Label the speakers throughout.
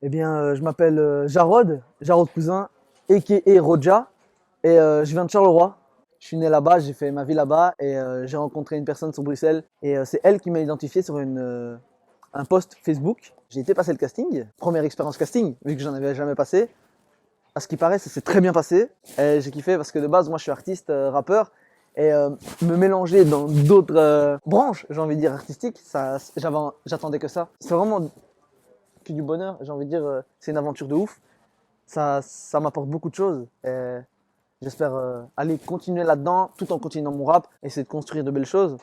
Speaker 1: Eh bien, je m'appelle Jarod Cousin, a.k.a. Roja, et je viens de Charleroi. Je suis né là-bas, j'ai fait ma vie là-bas, et j'ai rencontré une personne sur Bruxelles, et c'est elle qui m'a identifié sur un post Facebook. J'ai été passer le casting, première expérience casting, vu que j'en avais jamais passé. À ce qui paraît, ça s'est très bien passé, et j'ai kiffé parce que de base, moi je suis artiste, rappeur, et me mélanger dans d'autres branches, j'ai envie de dire artistiques, j'attendais que ça. C'est vraiment que du bonheur, j'ai envie de dire, c'est une aventure de ouf. Ça m'apporte beaucoup de choses. Et j'espère aller continuer là-dedans tout en continuant mon rap, essayer de construire de belles choses.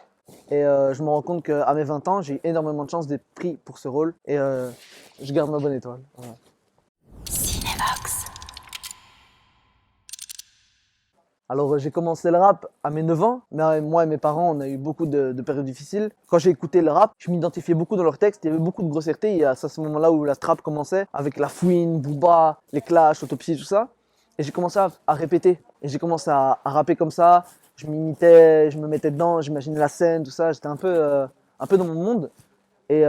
Speaker 1: Et je me rends compte qu'à mes 20 ans, j'ai eu énormément de chance d'être pris pour ce rôle. Et je garde ma bonne étoile. Voilà. Alors j'ai commencé le rap à mes 9 ans. Mais moi et mes parents, on a eu beaucoup de périodes difficiles. Quand j'ai écouté le rap, je m'identifiais beaucoup dans leurs textes. Il y avait beaucoup de grossièreté. Il y a à ce moment-là où la strap commençait, avec la fouine, Booba, les Clash, Autopsie, tout ça. Et j'ai commencé à répéter. Et j'ai commencé à rapper comme ça. Je m'imitais, je me mettais dedans, j'imaginais la scène, tout ça. J'étais un peu dans mon monde. Et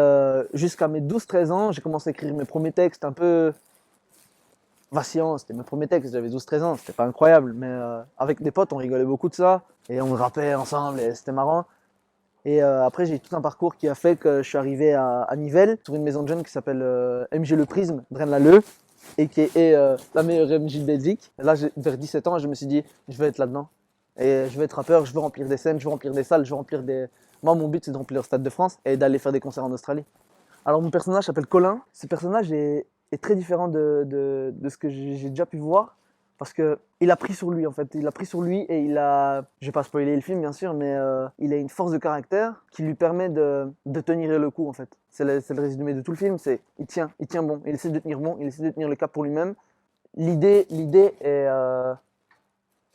Speaker 1: jusqu'à mes 12-13 ans, j'ai commencé à écrire mes premiers textes un peu vacillant. C'était mes premiers textes, j'avais 12-13 ans, c'était pas incroyable. Mais avec des potes, on rigolait beaucoup de ça. Et on rappait ensemble et c'était marrant. Et après, j'ai eu tout un parcours qui a fait que je suis arrivé à Nivelles, sur une maison de jeunes qui s'appelle MJ Le Prisme, Braine-l'Alleud, et qui est la meilleure MJ de Belgique. Et là, vers 17 ans, je me suis dit, je vais être là-dedans. Et je vais être rappeur, je veux remplir des scènes, je veux remplir des salles, je veux remplir des... Moi, mon but, c'est de remplir le Stade de France et d'aller faire des concerts en Australie. Alors, mon personnage s'appelle Colin. Ce personnage est très différent de ce que j'ai déjà pu voir. Parce que il a pris sur lui, en fait. Il a pris sur lui et il a... Je vais pas spoiler le film, bien sûr, mais il a une force de caractère qui lui permet de tenir le coup, en fait. C'est le résumé de tout le film. C'est il tient bon. Il essaie de tenir bon, il essaie de tenir le cap pour lui-même. L'idée est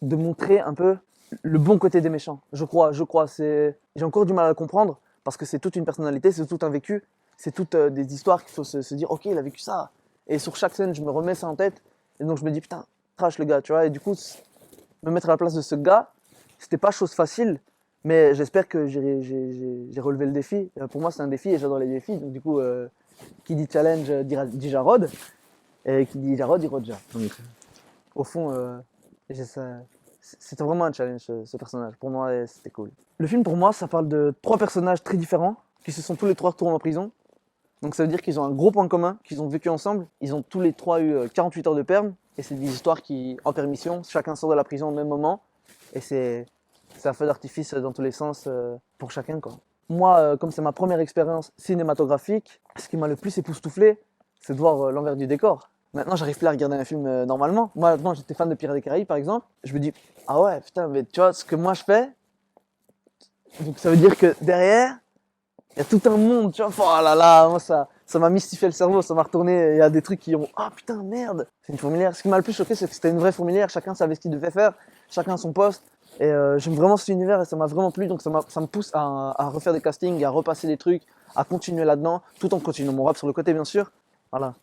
Speaker 1: de montrer un peu le bon côté des méchants. Je crois. J'ai encore du mal à le comprendre parce que c'est toute une personnalité, c'est tout un vécu, c'est toutes des histoires qu'il faut se dire, ok, il a vécu ça. Et sur chaque scène, je me remets ça en tête. Et donc je me dis, putain, trash le gars, tu vois. Et du coup, me mettre à la place de ce gars, c'était pas chose facile, mais j'espère que j'ai relevé le défi. Pour moi, c'est un défi et j'adore les défis. Donc du coup, qui dit challenge dit Jarod, et qui dit Jarod dit Rodja. Donc au fond, c'était vraiment un challenge ce personnage. Pour moi, et c'était cool. Le film, pour moi, ça parle de trois personnages très différents qui se sont tous les trois retrouvés en prison. Donc ça veut dire qu'ils ont un gros point commun, qu'ils ont vécu ensemble. Ils ont tous les trois eu 48 heures de perme. Et c'est des histoires qui, en permission, chacun sort de la prison au même moment. Et c'est un feu d'artifice dans tous les sens pour chacun, quoi. Moi, comme c'est ma première expérience cinématographique, ce qui m'a le plus époustouflé, c'est de voir l'envers du décor. Maintenant, j'arrive plus à regarder un film normalement. Moi, avant, j'étais fan de Pirates des Caraïbes, par exemple. Je me dis, ah ouais, putain, mais tu vois, ce que moi je fais, donc ça veut dire que derrière, il y a tout un monde, tu vois. Oh là là, moi, ça m'a mystifié le cerveau, ça m'a retourné. Il y a des trucs qui ont, ah putain, merde, c'est une fourmilière. Ce qui m'a le plus choqué, c'est que c'était une vraie fourmilière. Chacun savait ce qu'il devait faire, chacun à son poste. Et j'aime vraiment cet univers et ça m'a vraiment plu. Donc ça me pousse à refaire des castings, à repasser des trucs, à continuer là-dedans, tout en continuant mon rap sur le côté, bien sûr. Voilà.